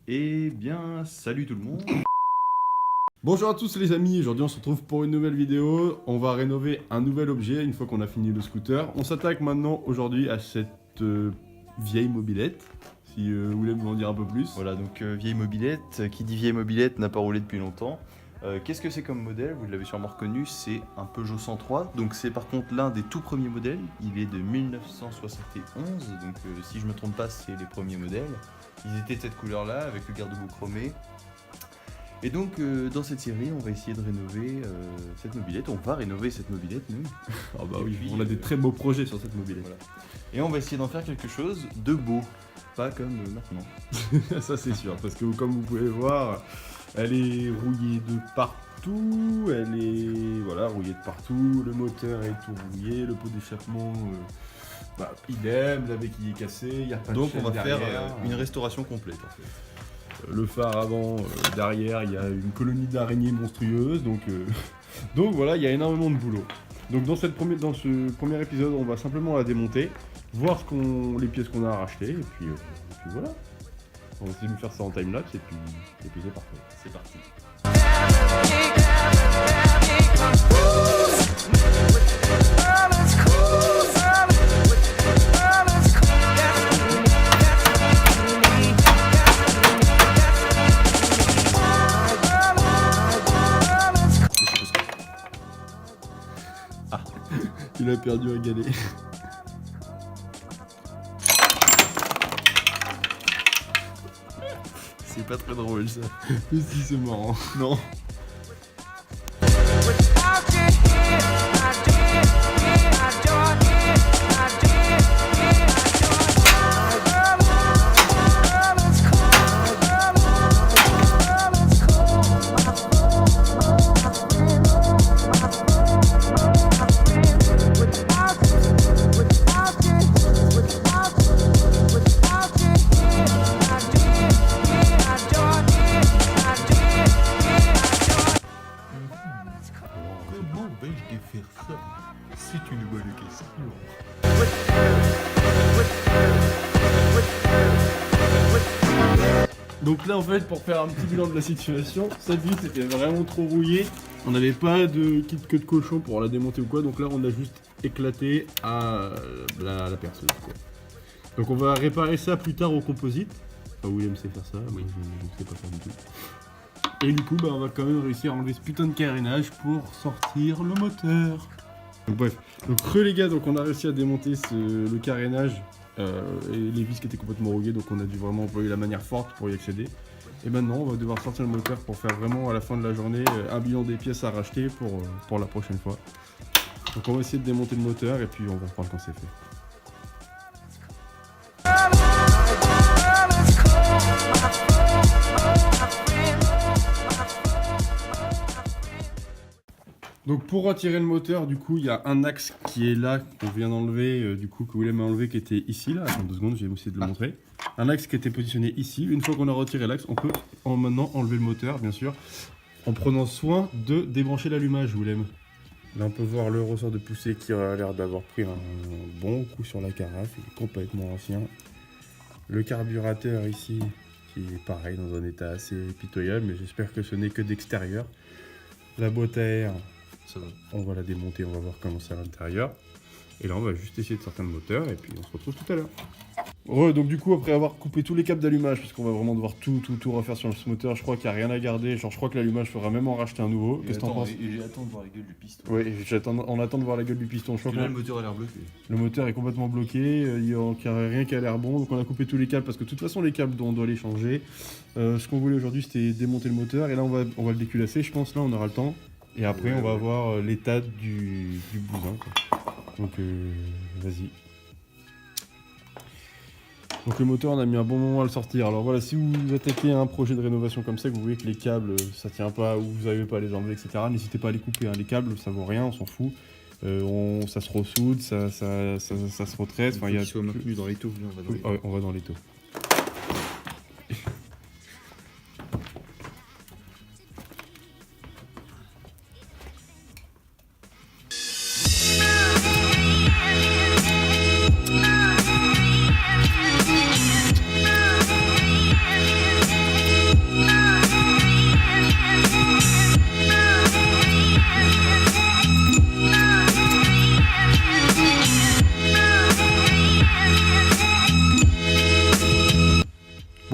Eh bien, salut tout le monde. Bonjour à tous les amis, aujourd'hui on se retrouve pour une nouvelle vidéo. On va rénover un nouvel objet une fois qu'on a fini le scooter. On s'attaque maintenant aujourd'hui à cette vieille mobilette, si vous voulez m'en dire un peu plus. Voilà, donc vieille mobilette. Qui dit vieille mobilette n'a pas roulé depuis longtemps. Qu'est-ce que c'est comme modèle? Vous l'avez sûrement reconnu, c'est un Peugeot 103. Donc c'est par contre l'un des tout premiers modèles. Il est de 1971, donc si je me trompe pas, c'est les premiers modèles. Ils étaient de cette couleur-là, avec le garde-boue chromé. Et donc dans cette série, on va essayer de rénover cette mobilette. On va rénover cette mobilette, nous. Ah bah Et oui, puis, on a des très beaux projets sur cette mobilette. Voilà. Et on va essayer d'en faire quelque chose de beau, pas comme maintenant. Ça c'est sûr, parce que comme vous pouvez voir, elle est rouillée de partout, elle est rouillée de partout, le moteur est tout rouillé, le pot d'échappement, idem, la béquille est cassée, il n'y a pas de Donc on chaîne va faire derrière. une restauration complète en fait. Le phare avant, derrière, il y a une colonie d'araignées monstrueuse, donc voilà, il y a énormément de boulot. Donc dans ce premier épisode, on va simplement la démonter, voir les pièces qu'on a à racheter, et puis voilà. On va essayer de faire ça en timelapse, et puis c'est parfait. C'est parti. Il a perdu un galet. C'est pas très drôle ça. Mais si, c'est marrant. Non. Comment vais-je défaire ça? C'est une bonne question. Donc là, en fait, pour faire un petit bilan de la situation, cette vis était vraiment trop rouillée. On n'avait pas de kit queue de cochon pour la démonter ou quoi, donc là, on a juste éclaté à la perceuse, quoi. Donc on va réparer ça plus tard au composite. Enfin, William sait faire ça, moi je ne sais pas faire du tout. Et du coup, on va quand même réussir à enlever ce putain de carénage pour sortir le moteur. Donc bref, les gars, donc on a réussi à démonter le carénage et les vis qui étaient complètement rouillées, donc on a dû vraiment employer la manière forte pour y accéder. Et maintenant, on va devoir sortir le moteur pour faire vraiment à la fin de la journée un bilan des pièces à racheter pour la prochaine fois. Donc on va essayer de démonter le moteur et puis on va reprendre quand c'est fait. Donc pour retirer le moteur, du coup, il y a un axe qui est là, qu'on vient d'enlever, du coup, que Willem a enlevé, qui était ici, là. Attends 2 secondes, j'ai essayé de le montrer. Un axe qui était positionné ici. Une fois qu'on a retiré l'axe, on peut maintenant enlever le moteur, bien sûr, en prenant soin de débrancher l'allumage, Willem. Là, on peut voir le ressort de poussée qui a l'air d'avoir pris un bon coup sur la carafe, il est complètement ancien. Le carburateur ici, qui est pareil, dans un état assez pitoyable, mais j'espère que ce n'est que d'extérieur. La boîte à air, Ça va. on va la démonter, on va voir comment c'est à l'intérieur. Et là, on va juste essayer de sortir le moteur et puis on se retrouve tout à l'heure. Donc du coup, après avoir coupé tous les câbles d'allumage, parce qu'on va vraiment devoir tout refaire sur ce moteur, je crois qu'il n'y a rien à garder. Genre, je crois que l'allumage faudra même en racheter un nouveau. Qu'est-ce que t'en penses? J'attends de voir la gueule du piston. Oui, on attend de voir la gueule du piston. Je crois Parce que là, que le moteur a l'air bloqué. le moteur est complètement bloqué, il n'y a rien qui a l'air bon. Donc on a coupé tous les câbles parce que de toute façon, les câbles, on doit les changer. Ce qu'on voulait aujourd'hui, c'était démonter le moteur. Et là, on va le déculasser. Je pense là, on aura le temps. Et après, on va voir l'état du bousin, quoi. Donc, vas-y. Donc le moteur, on a mis un bon moment à le sortir. Alors voilà, si vous attaquez à un projet de rénovation comme ça, que vous voyez que les câbles, ça tient pas, ou vous n'arrivez pas à les enlever, etc., n'hésitez pas à les couper. Hein. Les câbles, ça vaut rien, on s'en fout. Ça se ressoude, ça se retraite. Enfin, il y a soit maintenu dans l'étau. on va dans l'étau.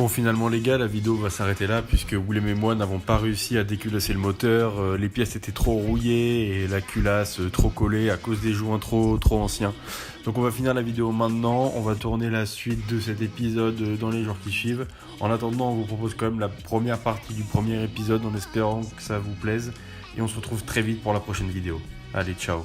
Bon, finalement les gars, la vidéo va s'arrêter là puisque Willem et moi n'avons pas réussi à déculasser le moteur. Les pièces étaient trop rouillées et la culasse trop collée à cause des joints trop anciens. Donc on va finir la vidéo maintenant, on va tourner la suite de cet épisode dans les jours qui suivent. En attendant, on vous propose quand même la première partie du premier épisode en espérant que ça vous plaise. Et on se retrouve très vite pour la prochaine vidéo. Allez, ciao.